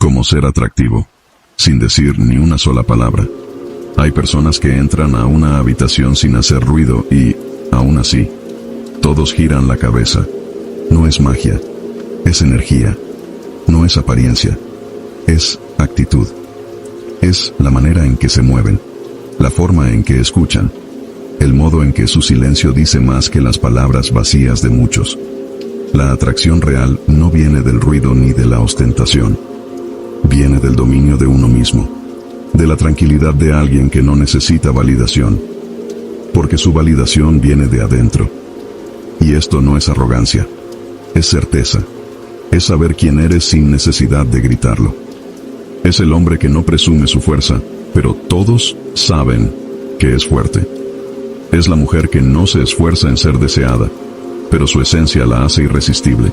Como ser atractivo, sin decir ni una sola palabra. Hay personas que entran a una habitación sin hacer ruido y, aún así, todos giran la cabeza. No es magia, es energía, no es apariencia, es actitud. Es la manera en que se mueven, la forma en que escuchan, el modo en que su silencio dice más que las palabras vacías de muchos. La atracción real no viene del ruido ni de la ostentación. Viene del dominio de uno mismo, de la tranquilidad de alguien que no necesita validación, porque su validación viene de adentro. Y esto no es arrogancia, es certeza, es saber quién eres sin necesidad de gritarlo. Es el hombre que no presume su fuerza, pero todos saben que es fuerte. Es la mujer que no se esfuerza en ser deseada, pero su esencia la hace irresistible.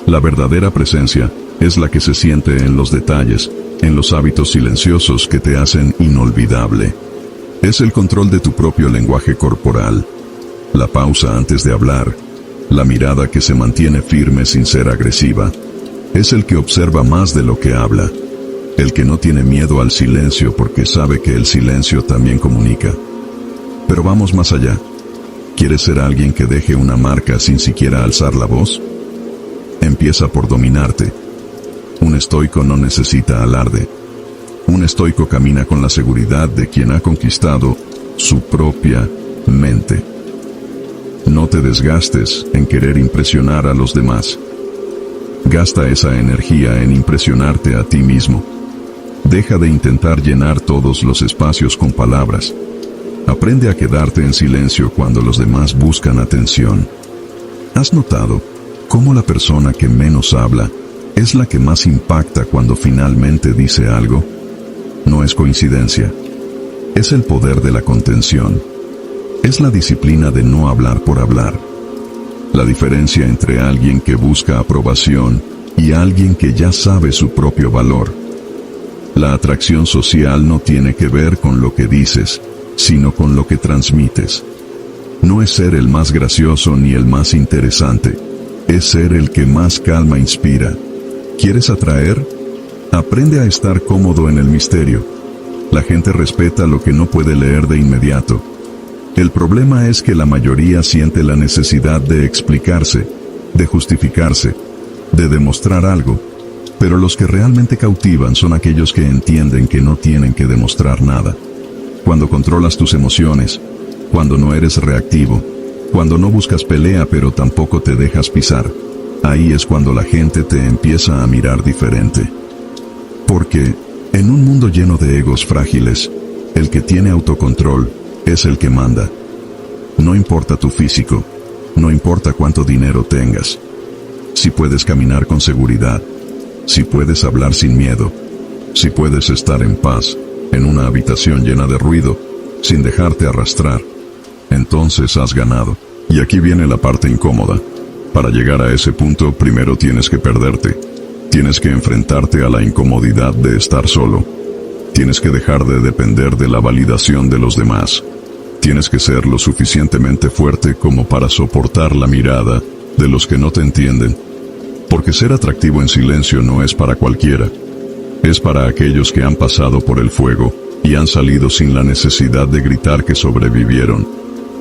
La verdadera presencia es la que se siente en los detalles, en los hábitos silenciosos que te hacen inolvidable. Es el control de tu propio lenguaje corporal, la pausa antes de hablar, la mirada que se mantiene firme sin ser agresiva. Es el que observa más de lo que habla, el que no tiene miedo al silencio porque sabe que el silencio también comunica. Pero vamos más allá. ¿Quieres ser alguien que deje una marca sin siquiera alzar la voz? Empieza por dominarte. Un estoico no necesita alarde. Un estoico camina con la seguridad de quien ha conquistado su propia mente. No te desgastes en querer impresionar a los demás. Gasta esa energía en impresionarte a ti mismo. Deja de intentar llenar todos los espacios con palabras. Aprende a quedarte en silencio cuando los demás buscan atención. ¿Has notado cómo la persona que menos habla es la que más impacta cuando finalmente dice algo? No es coincidencia. Es el poder de la contención. Es la disciplina de no hablar por hablar. La diferencia entre alguien que busca aprobación y alguien que ya sabe su propio valor. La atracción social no tiene que ver con lo que dices, sino con lo que transmites. No es ser el más gracioso ni el más interesante, es ser el que más calma inspira. ¿Quieres atraer? Aprende a estar cómodo en el misterio. La gente respeta lo que no puede leer de inmediato. El problema es que la mayoría siente la necesidad de explicarse, de justificarse, de demostrar algo, pero los que realmente cautivan son aquellos que entienden que no tienen que demostrar nada. Cuando controlas tus emociones, cuando no eres reactivo, cuando no buscas pelea pero tampoco te dejas pisar, ahí es cuando la gente te empieza a mirar diferente. Porque, en un mundo lleno de egos frágiles, el que tiene autocontrol es el que manda. No importa tu físico, no importa cuánto dinero tengas. Si puedes caminar con seguridad, si puedes hablar sin miedo, si puedes estar en paz, en una habitación llena de ruido, sin dejarte arrastrar, entonces has ganado. Y aquí viene la parte incómoda. Para llegar a ese punto, primero tienes que perderte. Tienes que enfrentarte a la incomodidad de estar solo. Tienes que dejar de depender de la validación de los demás. Tienes que ser lo suficientemente fuerte como para soportar la mirada de los que no te entienden. Porque ser atractivo en silencio no es para cualquiera. Es para aquellos que han pasado por el fuego y han salido sin la necesidad de gritar que sobrevivieron.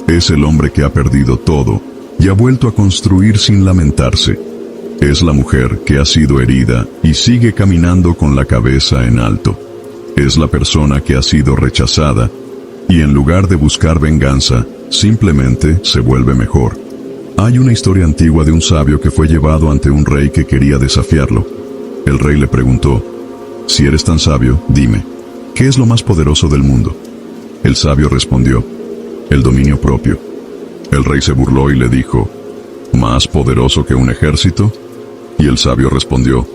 Es el hombre que ha perdido todo y ha vuelto a construir sin lamentarse. Es la mujer que ha sido herida y sigue caminando con la cabeza en alto. Es la persona que ha sido rechazada y en lugar de buscar venganza, simplemente se vuelve mejor. Hay una historia antigua de un sabio que fue llevado ante un rey que quería desafiarlo. El rey le preguntó: «Si eres tan sabio, dime, ¿qué es lo más poderoso del mundo?». El sabio respondió: «El dominio propio». El rey se burló y le dijo: «¿Más poderoso que un ejército?». Y el sabio respondió: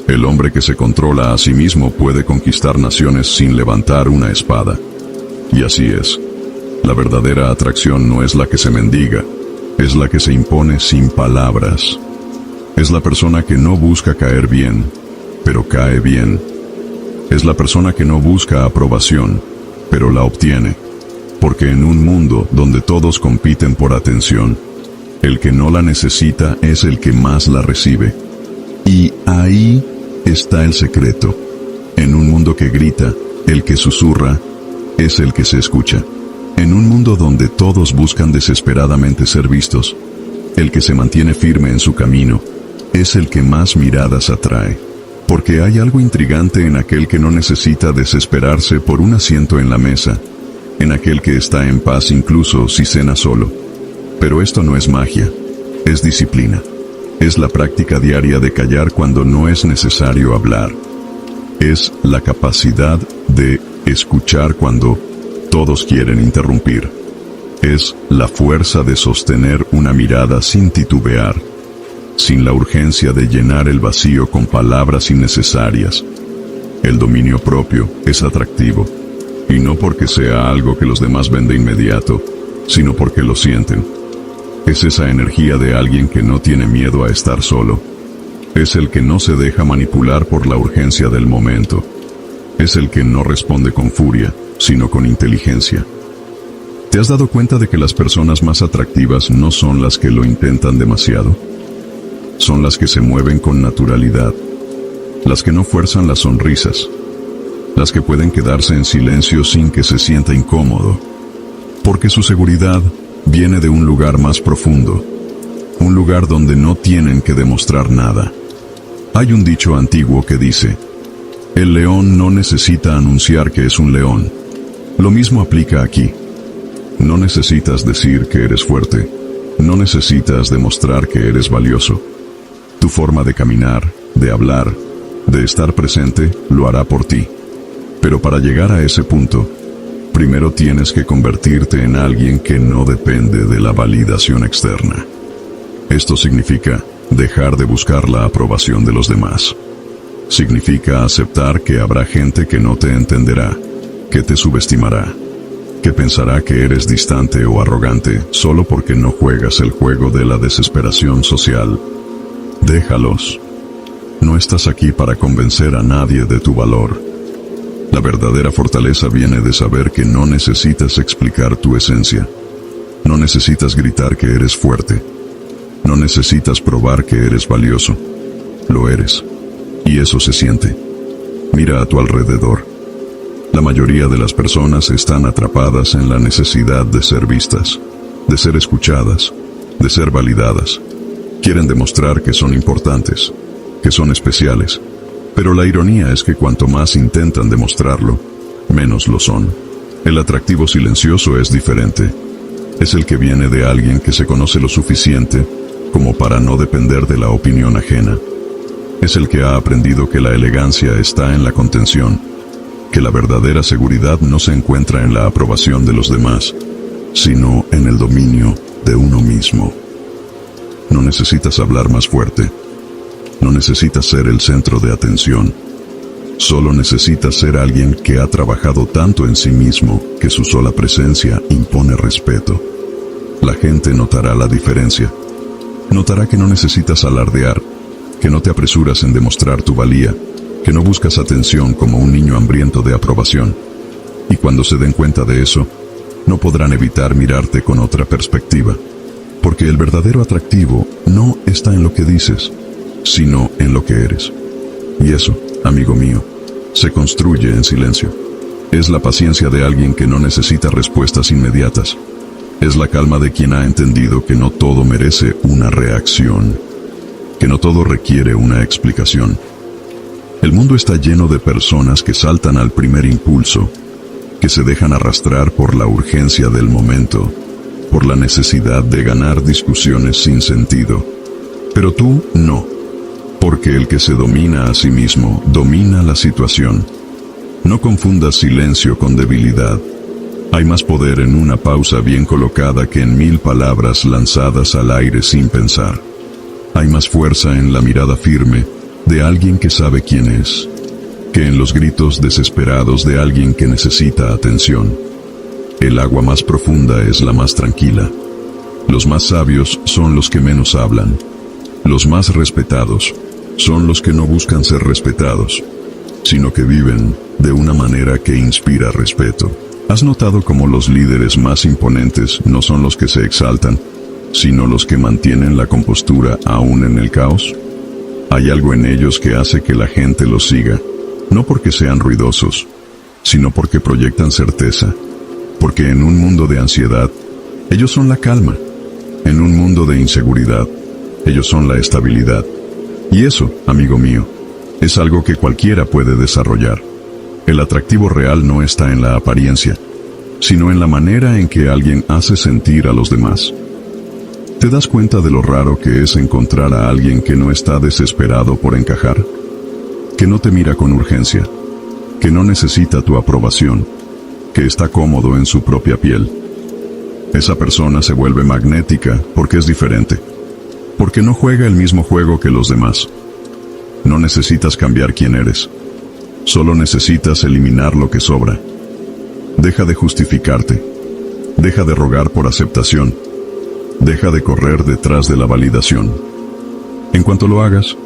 «El hombre que se controla a sí mismo puede conquistar naciones sin levantar una espada». Y así es. La verdadera atracción no es la que se mendiga, es la que se impone sin palabras. Es la persona que no busca caer bien, pero cae bien. Es la persona que no busca aprobación, pero la obtiene. Porque en un mundo donde todos compiten por atención, el que no la necesita es el que más la recibe. Y ahí está el secreto. En un mundo que grita, el que susurra es el que se escucha. En un mundo donde todos buscan desesperadamente ser vistos, el que se mantiene firme en su camino es el que más miradas atrae. Porque hay algo intrigante en aquel que no necesita desesperarse por un asiento en la mesa, en aquel que está en paz incluso si cena solo. Pero esto no es magia, es disciplina. Es la práctica diaria de callar cuando no es necesario hablar. Es la capacidad de escuchar cuando todos quieren interrumpir. Es la fuerza de sostener una mirada sin titubear, sin la urgencia de llenar el vacío con palabras innecesarias. El dominio propio es atractivo, y no porque sea algo que los demás ven de inmediato, sino porque lo sienten. Es esa energía de alguien que no tiene miedo a estar solo. Es el que no se deja manipular por la urgencia del momento. Es el que no responde con furia, sino con inteligencia. ¿Te has dado cuenta de que las personas más atractivas no son las que lo intentan demasiado? Son las que se mueven con naturalidad, las que no fuerzan las sonrisas, las que pueden quedarse en silencio sin que se sienta incómodo, porque su seguridad viene de un lugar más profundo, un lugar donde no tienen que demostrar nada. Hay un dicho antiguo que dice, el león no necesita anunciar que es un león. Lo mismo aplica aquí. No necesitas decir que eres fuerte, no necesitas demostrar que eres valioso. Tu forma de caminar, de hablar, de estar presente, lo hará por ti. Pero para llegar a ese punto, primero tienes que convertirte en alguien que no depende de la validación externa. Esto significa dejar de buscar la aprobación de los demás. Significa aceptar que habrá gente que no te entenderá, que te subestimará, que pensará que eres distante o arrogante solo porque no juegas el juego de la desesperación social. Déjalos. No estás aquí para convencer a nadie de tu valor. La verdadera fortaleza viene de saber que no necesitas explicar tu esencia. No necesitas gritar que eres fuerte. No necesitas probar que eres valioso. Lo eres. Y eso se siente. Mira a tu alrededor. La mayoría de las personas están atrapadas en la necesidad de ser vistas, de ser escuchadas, de ser validadas. Quieren demostrar que son importantes, que son especiales. Pero la ironía es que cuanto más intentan demostrarlo, menos lo son. El atractivo silencioso es diferente. Es el que viene de alguien que se conoce lo suficiente como para no depender de la opinión ajena. Es el que ha aprendido que la elegancia está en la contención, que la verdadera seguridad no se encuentra en la aprobación de los demás, sino en el dominio de uno mismo. No necesitas hablar más fuerte. No necesitas ser el centro de atención. Solo necesitas ser alguien que ha trabajado tanto en sí mismo que su sola presencia impone respeto. La gente notará la diferencia. Notará que no necesitas alardear, que no te apresuras en demostrar tu valía, que no buscas atención como un niño hambriento de aprobación. Y cuando se den cuenta de eso, no podrán evitar mirarte con otra perspectiva. Porque el verdadero atractivo no está en lo que dices, sino en lo que eres. Y eso, amigo mío, se construye en silencio. Es la paciencia de alguien que no necesita respuestas inmediatas. Es la calma de quien ha entendido que no todo merece una reacción, que no todo requiere una explicación. El mundo está lleno de personas que saltan al primer impulso, que se dejan arrastrar por la urgencia del momento, por la necesidad de ganar discusiones sin sentido. Pero tú no, porque el que se domina a sí mismo domina la situación. No confundas silencio con debilidad. Hay más poder en una pausa bien colocada que en 1000 palabras lanzadas al aire sin pensar. Hay más fuerza en la mirada firme de alguien que sabe quién es, que en los gritos desesperados de alguien que necesita atención. El agua más profunda es la más tranquila. Los más sabios son los que menos hablan. Los más respetados son los que no buscan ser respetados, sino que viven de una manera que inspira respeto. ¿Has notado cómo los líderes más imponentes no son los que se exaltan, sino los que mantienen la compostura aún en el caos? Hay algo en ellos que hace que la gente los siga, no porque sean ruidosos, sino porque proyectan certeza, porque en un mundo de ansiedad, ellos son la calma, en un mundo de inseguridad, ellos son la estabilidad. Y eso, amigo mío, es algo que cualquiera puede desarrollar. El atractivo real no está en la apariencia, sino en la manera en que alguien hace sentir a los demás. ¿Te das cuenta de lo raro que es encontrar a alguien que no está desesperado por encajar? Que no te mira con urgencia, que no necesita tu aprobación, que está cómodo en su propia piel. Esa persona se vuelve magnética porque es diferente, porque no juega el mismo juego que los demás. No necesitas cambiar quién eres, solo necesitas eliminar lo que sobra. Deja de justificarte, deja de rogar por aceptación, deja de correr detrás de la validación. En cuanto lo hagas,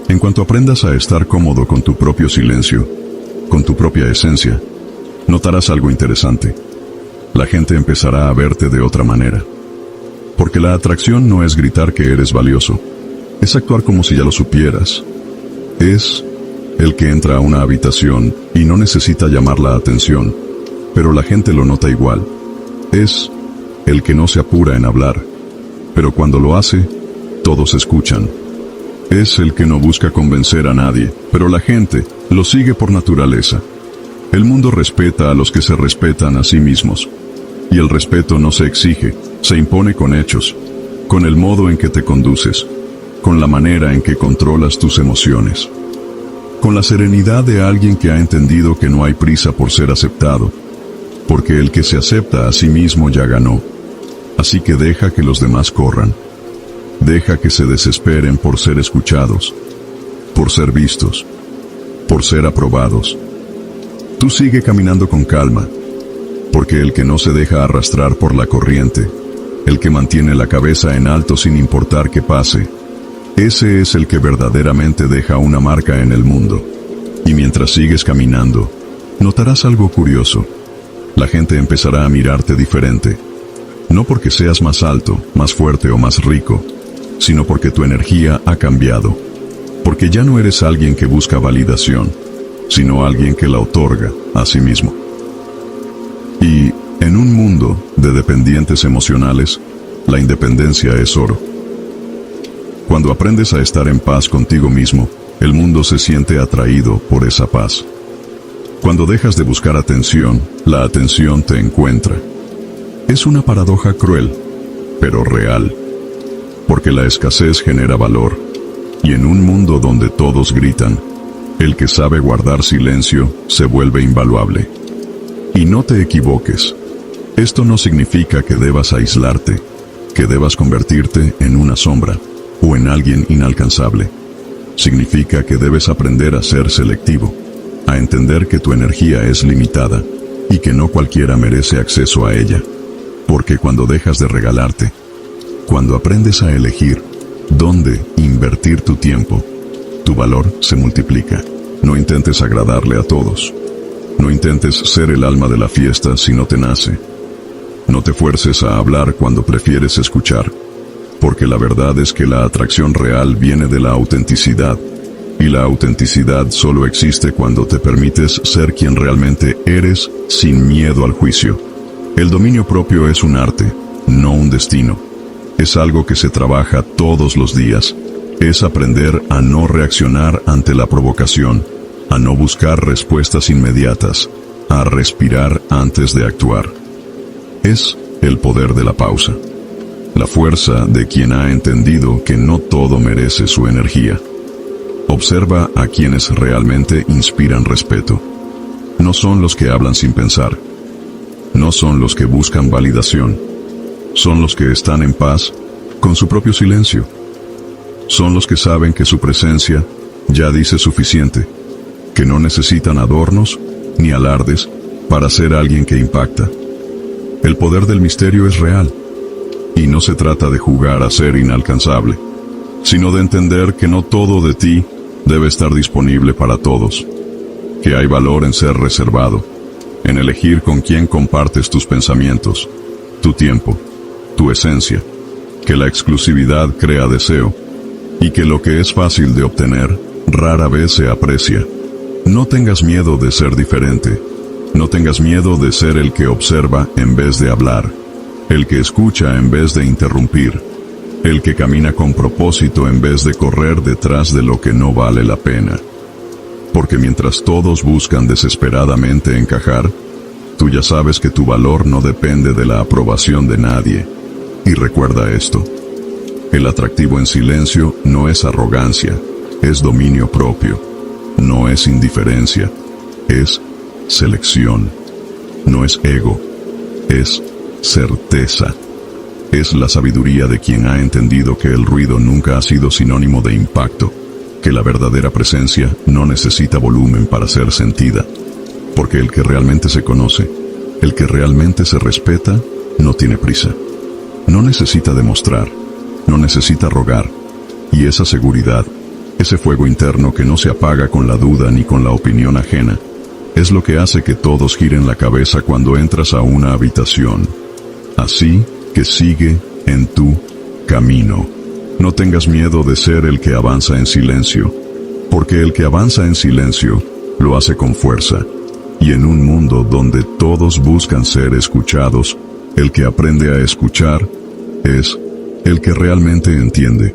en cuanto aprendas a estar cómodo con tu propio silencio, con tu propia esencia, notarás algo interesante. La gente empezará a verte de otra manera. Porque la atracción no es gritar que eres valioso, es actuar como si ya lo supieras. Es el que entra a una habitación y no necesita llamar la atención, pero la gente lo nota igual. Es el que no se apura en hablar, pero cuando lo hace, todos escuchan. Es el que no busca convencer a nadie, pero la gente lo sigue por naturaleza. El mundo respeta a los que se respetan a sí mismos. Y el respeto no se exige, se impone con hechos, con el modo en que te conduces, con la manera en que controlas tus emociones, con la serenidad de alguien que ha entendido que no hay prisa por ser aceptado, porque el que se acepta a sí mismo ya ganó. Así que deja que los demás corran. Deja que se desesperen por ser escuchados, por ser vistos, por ser aprobados. Tú sigue caminando con calma, porque el que no se deja arrastrar por la corriente, el que mantiene la cabeza en alto sin importar qué pase, ese es el que verdaderamente deja una marca en el mundo. Y mientras sigues caminando, notarás algo curioso. La gente empezará a mirarte diferente. No porque seas más alto, más fuerte o más rico, sino porque tu energía ha cambiado. Porque ya no eres alguien que busca validación, sino alguien que la otorga a sí mismo. Y, en un mundo de dependientes emocionales, la independencia es oro. Cuando aprendes a estar en paz contigo mismo, el mundo se siente atraído por esa paz. Cuando dejas de buscar atención, la atención te encuentra. Es una paradoja cruel, pero real, porque la escasez genera valor, y en un mundo donde todos gritan, el que sabe guardar silencio se vuelve invaluable. Y no te equivoques, esto no significa que debas aislarte, que debas convertirte en una sombra, o en alguien inalcanzable. Significa que debes aprender a ser selectivo, a entender que tu energía es limitada, y que no cualquiera merece acceso a ella. Porque cuando dejas de regalarte, cuando aprendes a elegir dónde invertir tu tiempo, tu valor se multiplica. No intentes agradarle a todos. No intentes ser el alma de la fiesta si no te nace. No te fuerces a hablar cuando prefieres escuchar, porque la verdad es que la atracción real viene de la autenticidad, y la autenticidad solo existe cuando te permites ser quien realmente eres sin miedo al juicio. El dominio propio es un arte, no un destino. Es algo que se trabaja todos los días. Es aprender a no reaccionar ante la provocación, a no buscar respuestas inmediatas, a respirar antes de actuar. Es el poder de la pausa, la fuerza de quien ha entendido que no todo merece su energía. Observa a quienes realmente inspiran respeto. No son los que hablan sin pensar. No son los que buscan validación. Son los que están en paz con su propio silencio. Son los que saben que su presencia ya dice suficiente, que no necesitan adornos ni alardes para ser alguien que impacta. El poder del misterio es real, y no se trata de jugar a ser inalcanzable, sino de entender que no todo de ti debe estar disponible para todos, que hay valor en ser reservado, en elegir con quién compartes tus pensamientos, tu tiempo, tu esencia, que la exclusividad crea deseo, y que lo que es fácil de obtener, rara vez se aprecia. No tengas miedo de ser diferente. No tengas miedo de ser el que observa en vez de hablar, el que escucha en vez de interrumpir, el que camina con propósito en vez de correr detrás de lo que no vale la pena. Porque mientras todos buscan desesperadamente encajar, tú ya sabes que tu valor no depende de la aprobación de nadie. Y recuerda esto: el atractivo en silencio no es arrogancia, es dominio propio. No es indiferencia, es selección. No es ego, es certeza. Es la sabiduría de quien ha entendido que el ruido nunca ha sido sinónimo de impacto, que la verdadera presencia no necesita volumen para ser sentida, porque el que realmente se conoce, el que realmente se respeta, no tiene prisa. No necesita demostrar, no necesita rogar, y esa seguridad, ese fuego interno que no se apaga con la duda ni con la opinión ajena, es lo que hace que todos giren la cabeza cuando entras a una habitación. Así que sigue en tu camino. No tengas miedo de ser el que avanza en silencio, porque el que avanza en silencio lo hace con fuerza. Y en un mundo donde todos buscan ser escuchados, el que aprende a escuchar es el que realmente entiende.